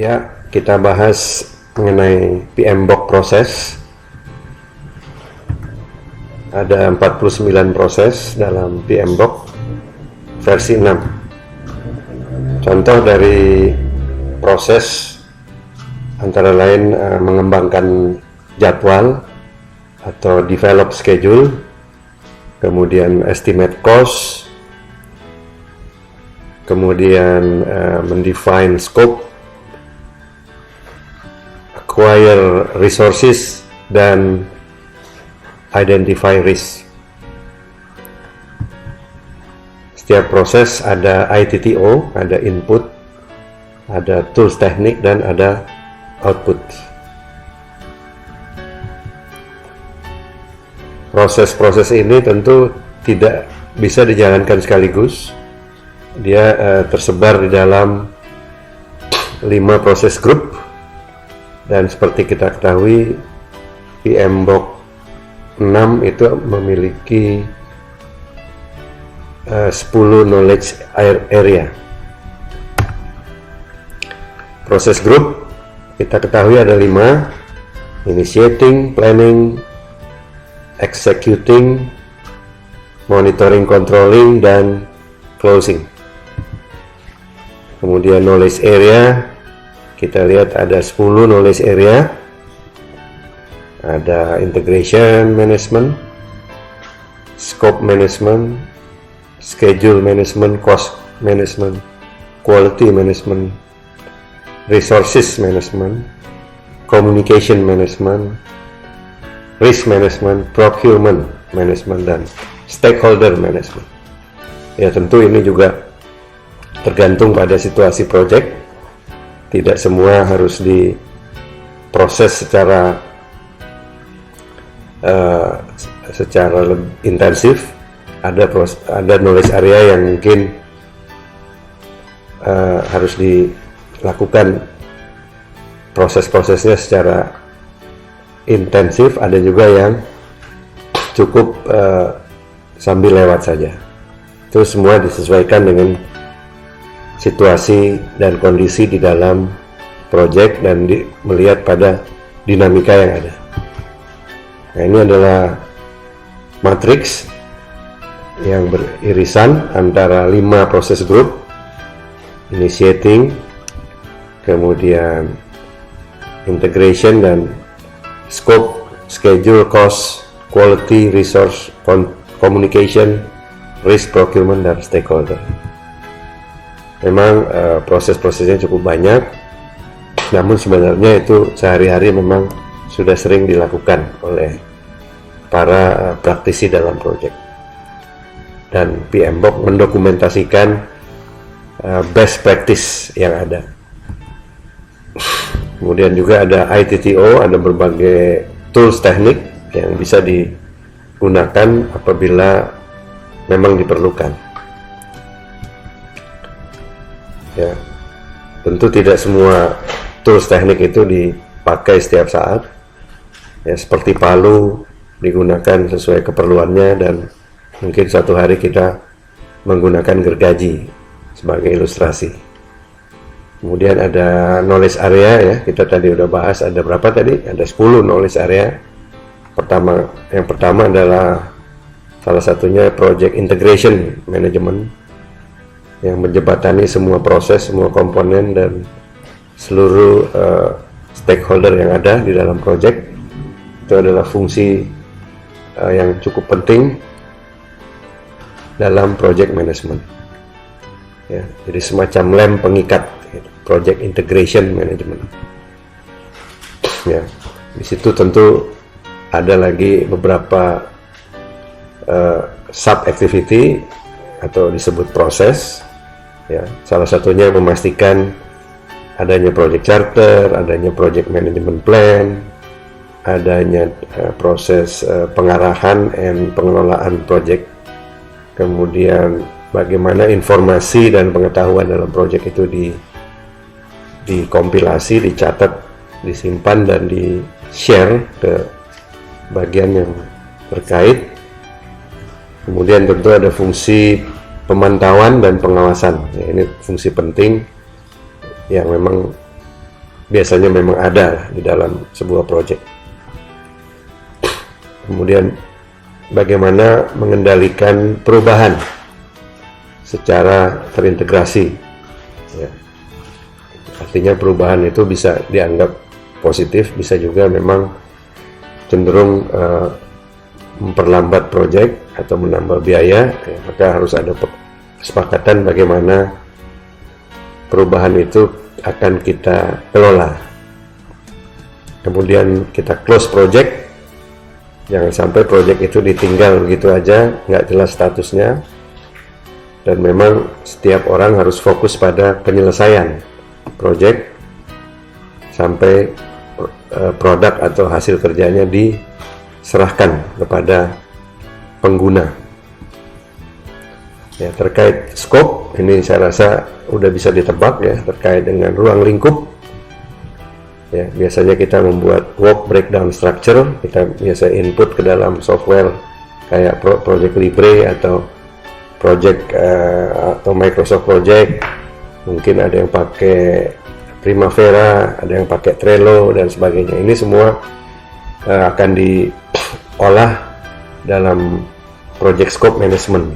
Ya, kita bahas mengenai PMBOK proses. Ada 49 proses dalam PMBOK versi 6. Contoh dari proses antara lain mengembangkan jadwal atau develop schedule, kemudian estimate cost, kemudian mendefine scope, acquire resources, dan identify risk. Setiap proses ada ITTO, ada input, ada tools teknik, dan ada output. Proses-proses ini tentu tidak bisa dijalankan sekaligus. Dia tersebar di dalam 5 proses grup, dan seperti kita ketahui PMBOK 6 itu memiliki 10 knowledge area. Proses grup kita ketahui ada 5: initiating, planning, executing, monitoring, controlling, dan closing. Kemudian knowledge area, kita lihat ada 10 knowledge area. Ada integration management, scope management, schedule management, cost management, quality management, resources management, communication management, risk management, procurement management, dan stakeholder management. Ya, tentu ini juga tergantung pada situasi project. Tidak semua harus diproses secara lebih intensif. Ada knowledge area yang mungkin harus dilakukan proses-prosesnya secara intensif. Ada juga yang cukup sambil lewat saja. Itu semua disesuaikan dengan situasi dan kondisi di dalam project dan melihat pada dinamika yang ada. Nah, ini adalah matriks yang beririsan antara 5 proses grup: initiating, kemudian integration, dan scope, schedule, cost, quality, resource, communication, risk, procurement, dan stakeholder. Memang proses-prosesnya cukup banyak, namun sebenarnya itu sehari-hari memang sudah sering dilakukan oleh para praktisi dalam proyek. Dan PMBOK mendokumentasikan best practice yang ada. Kemudian juga ada ITTO, ada berbagai tools teknik yang bisa digunakan apabila memang diperlukan. Ya, tentu tidak semua tools teknik itu dipakai setiap saat. Ya, seperti palu digunakan sesuai keperluannya, dan mungkin suatu hari kita menggunakan gergaji sebagai ilustrasi. Kemudian ada knowledge area, ya, kita tadi udah bahas ada berapa tadi? Ada 10 knowledge area. Yang pertama adalah salah satunya project integration management, yang menjembatani semua proses, semua komponen, dan seluruh stakeholder yang ada di dalam project. Itu adalah fungsi yang cukup penting dalam project management. Ya, jadi semacam lem pengikat, project integration management. Ya, di situ tentu ada lagi beberapa sub activity atau disebut proses. Ya, salah satunya memastikan adanya project charter, adanya project management plan, adanya proses pengarahan dan pengelolaan project, kemudian bagaimana informasi dan pengetahuan dalam project itu dikompilasi, dicatat, disimpan, dan di-share ke bagian yang terkait. Kemudian tentu ada fungsi pemantauan dan pengawasan. Ya, ini fungsi penting yang memang biasanya memang ada di dalam sebuah project. Kemudian bagaimana mengendalikan perubahan secara terintegrasi, ya. Artinya perubahan itu bisa dianggap positif, bisa juga memang cenderung memperlambat proyek atau menambah biaya, ya. Maka harus ada kesepakatan bagaimana perubahan itu akan kita kelola. Kemudian kita close project, jangan sampai project itu ditinggal begitu aja, nggak jelas statusnya. Dan memang setiap orang harus fokus pada penyelesaian project sampai produk atau hasil kerjanya diserahkan kepada pengguna. Ya, terkait scope, ini saya rasa udah bisa ditebak ya, terkait dengan ruang lingkup. Ya, biasanya kita membuat work breakdown structure, kita biasa input ke dalam software kayak Project Libre atau Project atau Microsoft Project. Mungkin ada yang pakai Primavera, ada yang pakai Trello dan sebagainya. Ini semua akan diolah dalam project scope management,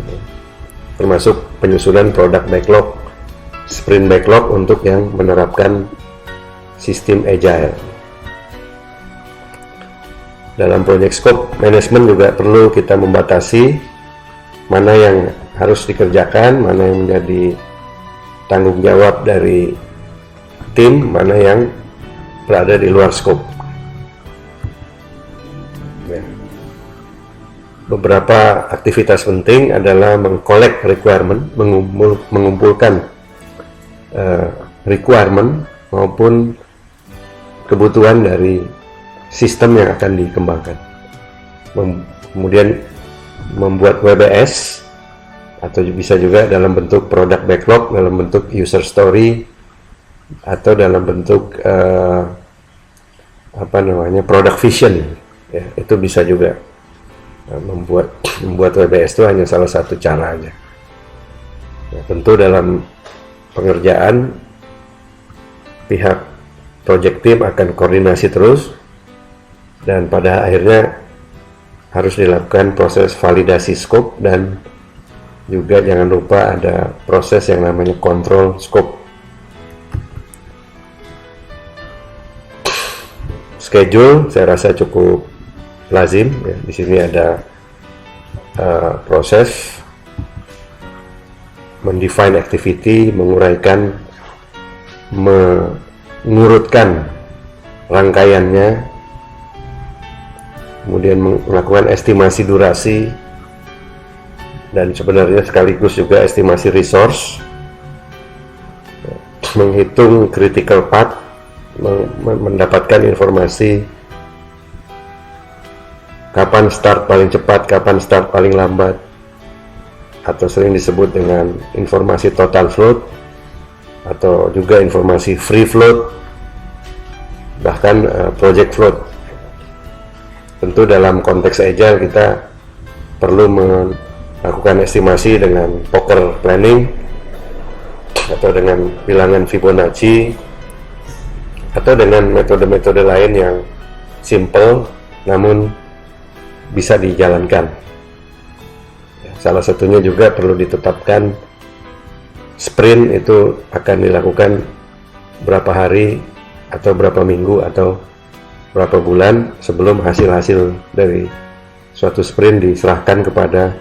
termasuk penyusunan product backlog, sprint backlog untuk yang menerapkan sistem agile. Dalam project scope management juga perlu kita membatasi mana yang harus dikerjakan, mana yang menjadi tanggung jawab dari tim, mana yang berada di luar scope. Ya. Beberapa aktivitas penting adalah mengkolek requirement, mengumpulkan requirement maupun kebutuhan dari sistem yang akan dikembangkan. Kemudian membuat WBS, atau bisa juga dalam bentuk product backlog, dalam bentuk user story, atau dalam bentuk product vision, ya, itu bisa juga. Membuat WBS itu hanya salah satu cara aja. Ya, tentu dalam pengerjaan pihak project team akan koordinasi terus, dan pada akhirnya harus dilakukan proses validasi scope, dan juga jangan lupa ada proses yang namanya control scope. Schedule saya rasa cukup lazim ya. Di sini ada proses mendefine activity, menguraikan, mengurutkan rangkaiannya, kemudian melakukan estimasi durasi, dan sebenarnya sekaligus juga estimasi resource, menghitung critical path, mendapatkan informasi kapan start paling cepat, kapan start paling lambat, atau sering disebut dengan informasi total float, atau juga informasi free float, bahkan project float. Tentu dalam konteks agile kita perlu melakukan estimasi dengan poker planning, atau dengan bilangan Fibonacci, atau dengan metode-metode lain yang simple namun bisa dijalankan. Salah satunya juga perlu ditetapkan sprint itu akan dilakukan berapa hari, atau berapa minggu, atau berapa bulan sebelum hasil-hasil dari suatu sprint diserahkan kepada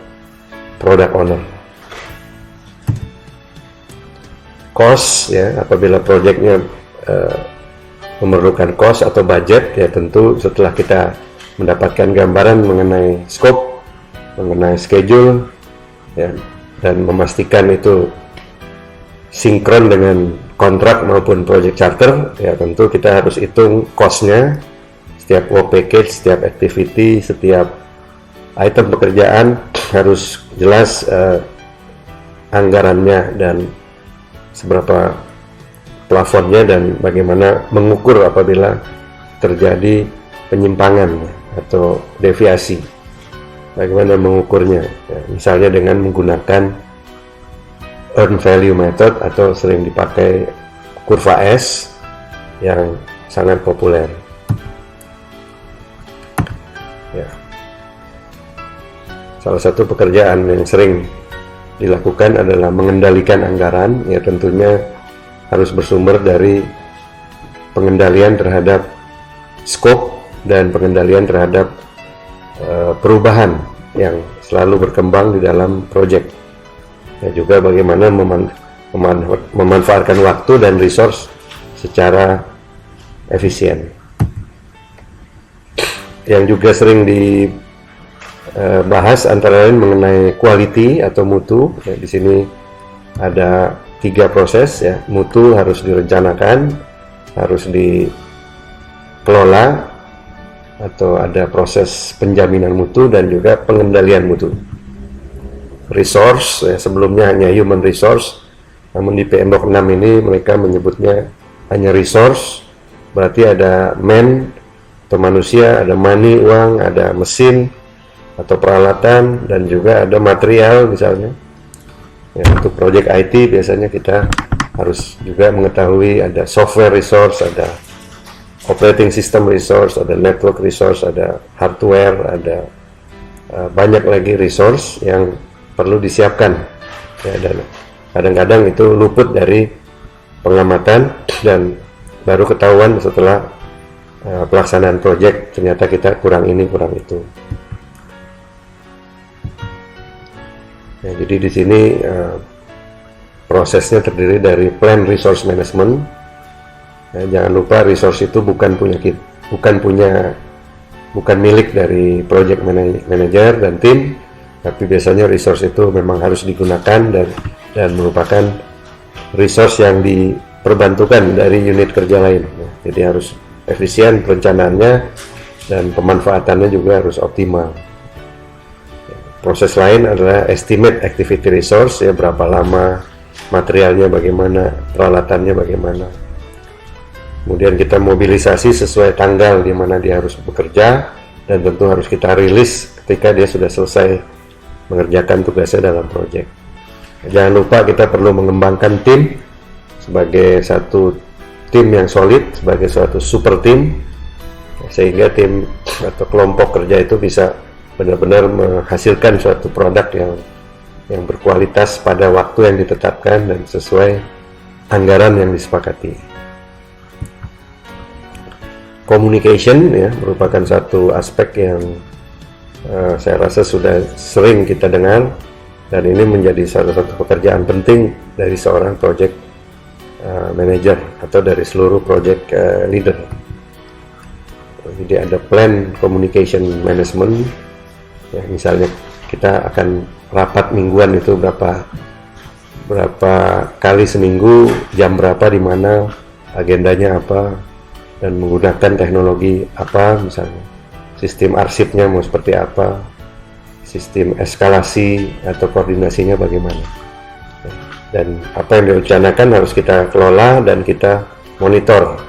product owner. Cost, ya, apabila projectnya memerlukan cost atau budget, ya tentu setelah kita mendapatkan gambaran mengenai scope, mengenai schedule, ya, dan memastikan itu sinkron dengan kontrak maupun project charter, ya tentu kita harus hitung cost-nya, setiap work package, setiap activity, setiap item pekerjaan harus jelas anggarannya dan seberapa plafonnya, dan bagaimana mengukur apabila terjadi penyimpangan atau deviasi, bagaimana mengukurnya, ya, misalnya dengan menggunakan earn value method, atau sering dipakai kurva S, yang sangat populer. Ya. Salah satu pekerjaan yang sering dilakukan adalah mengendalikan anggaran, ya tentunya harus bersumber dari pengendalian terhadap scope dan pengendalian terhadap perubahan yang selalu berkembang di dalam proyek. Ya, juga bagaimana memanfaatkan waktu dan resource secara efisien. Yang juga sering dibahas antara lain mengenai quality atau mutu. Ya, di sini ada 3 proses, ya. Mutu harus direncanakan, harus dikelola, atau ada proses penjaminan mutu dan juga pengendalian mutu. Resource, ya, sebelumnya hanya human resource, namun di PMBOK 6 ini mereka menyebutnya hanya resource, berarti ada man atau manusia, ada money, uang, ada mesin atau peralatan, dan juga ada material misalnya. Ya, untuk project IT biasanya kita harus juga mengetahui ada software resource, ada operating system resource, ada network resource, ada hardware, ada banyak lagi resource yang perlu disiapkan, ya, dan kadang-kadang itu luput dari pengamatan dan baru ketahuan setelah pelaksanaan project, ternyata kita kurang ini kurang itu. Ya, jadi di sini prosesnya terdiri dari plan resource management. Ya, jangan lupa resource itu bukan milik dari project manager dan tim, tapi biasanya resource itu memang harus digunakan dan merupakan resource yang diperbantukan dari unit kerja lain. Ya, jadi harus efisien perencanaannya dan pemanfaatannya juga harus optimal. Ya, proses lain adalah estimate activity resource, ya, berapa lama, materialnya bagaimana, peralatannya bagaimana. Kemudian kita mobilisasi sesuai tanggal di mana dia harus bekerja, dan tentu harus kita rilis ketika dia sudah selesai mengerjakan tugasnya dalam proyek. Jangan lupa kita perlu mengembangkan tim sebagai satu tim yang solid, sebagai suatu super tim, sehingga tim atau kelompok kerja itu bisa benar-benar menghasilkan suatu produk yang berkualitas pada waktu yang ditetapkan dan sesuai anggaran yang disepakati. Communication, ya, merupakan satu aspek yang saya rasa sudah sering kita dengar, dan ini menjadi salah satu pekerjaan penting dari seorang project manager atau dari seluruh project leader. Jadi ada plan communication management, ya, misalnya kita akan rapat mingguan itu berapa kali seminggu, jam berapa, di mana, agendanya apa, dan menggunakan teknologi apa, misalnya sistem arsipnya mau seperti apa, sistem eskalasi atau koordinasinya bagaimana, dan apa yang direncanakan harus kita kelola dan kita monitor,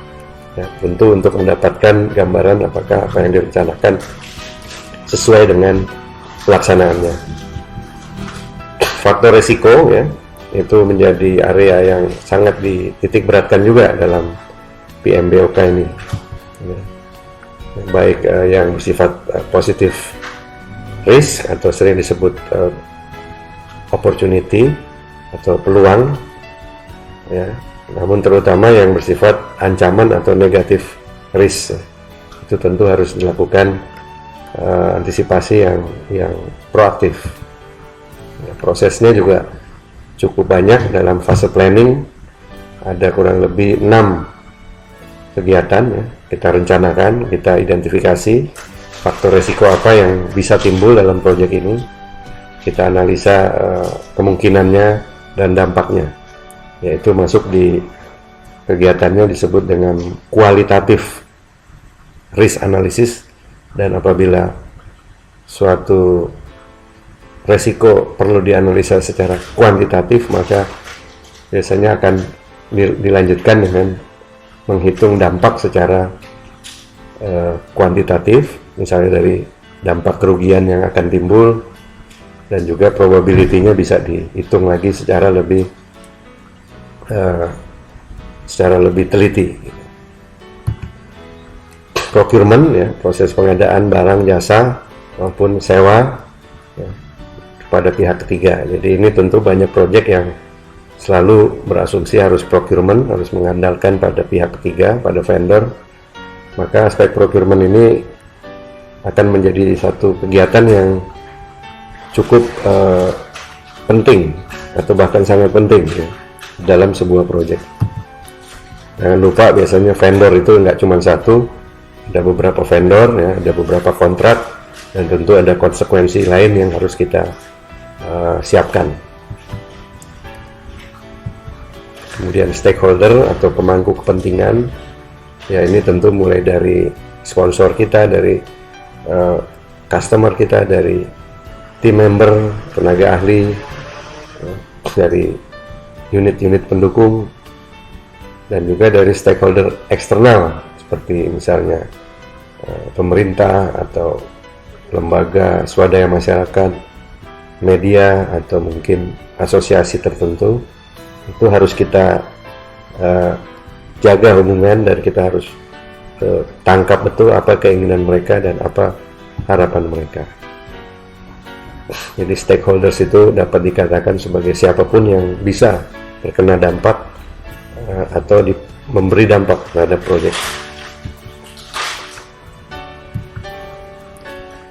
ya, tentu untuk mendapatkan gambaran apakah apa yang direncanakan sesuai dengan pelaksanaannya. Faktor resiko, ya, itu menjadi area yang sangat dititik beratkan juga dalam PMBOK ini, ya. Baik yang bersifat positif risk atau sering disebut opportunity atau peluang, ya, namun terutama yang bersifat ancaman atau negatif risk, itu tentu harus dilakukan antisipasi yang proaktif. Ya, prosesnya juga cukup banyak dalam fase planning, ada kurang lebih 6 kegiatan, ya, kita rencanakan, kita identifikasi faktor resiko apa yang bisa timbul dalam proyek ini, kita analisa kemungkinannya dan dampaknya, yaitu masuk di kegiatannya disebut dengan kualitatif risk analysis. Dan apabila suatu resiko perlu dianalisa secara kuantitatif, maka biasanya akan dilanjutkan dengan menghitung dampak secara kuantitatif, misalnya dari dampak kerugian yang akan timbul, dan juga probability-nya bisa dihitung lagi secara lebih teliti. procurement, ya, proses pengadaan barang jasa maupun sewa, ya, kepada pihak ketiga. Jadi ini tentu banyak proyek yang selalu berasumsi harus procurement, harus mengandalkan pada pihak ketiga, pada vendor. Maka aspek procurement ini akan menjadi satu kegiatan yang cukup penting atau bahkan sangat penting, ya, dalam sebuah proyek. Jangan lupa biasanya vendor itu nggak cuma satu, ada beberapa vendor, ya, ada beberapa kontrak, dan tentu ada konsekuensi lain yang harus kita siapkan. Kemudian stakeholder atau pemangku kepentingan, ya ini tentu mulai dari sponsor kita, dari customer kita, dari tim member, tenaga ahli, dari unit-unit pendukung, dan juga dari stakeholder eksternal seperti misalnya pemerintah atau lembaga swadaya masyarakat, media, atau mungkin asosiasi tertentu. Itu harus kita jaga hubungan, dan kita harus tangkap betul apa keinginan mereka dan apa harapan mereka. Jadi stakeholders itu dapat dikatakan sebagai siapapun yang bisa terkena dampak atau memberi dampak terhadap proyek.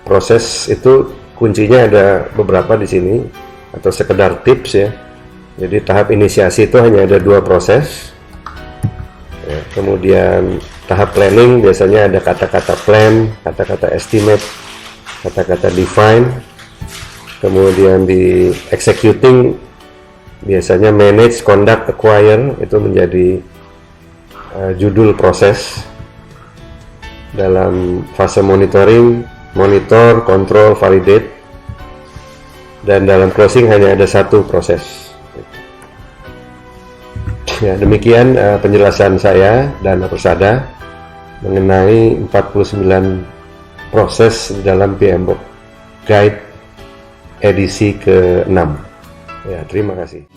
Proses itu kuncinya ada beberapa di sini, atau sekedar tips, ya. Jadi tahap inisiasi itu hanya ada 2 proses, ya. Kemudian tahap planning biasanya ada kata-kata plan, kata-kata estimate, kata-kata define. Kemudian di executing biasanya manage, conduct, acquire, itu menjadi judul proses. Dalam fase monitoring, monitor, control, validate, dan dalam closing hanya ada 1 proses. Ya, demikian penjelasan saya dan Persada mengenai 49 proses dalam PMBOK Guide edisi ke-6. Ya, terima kasih.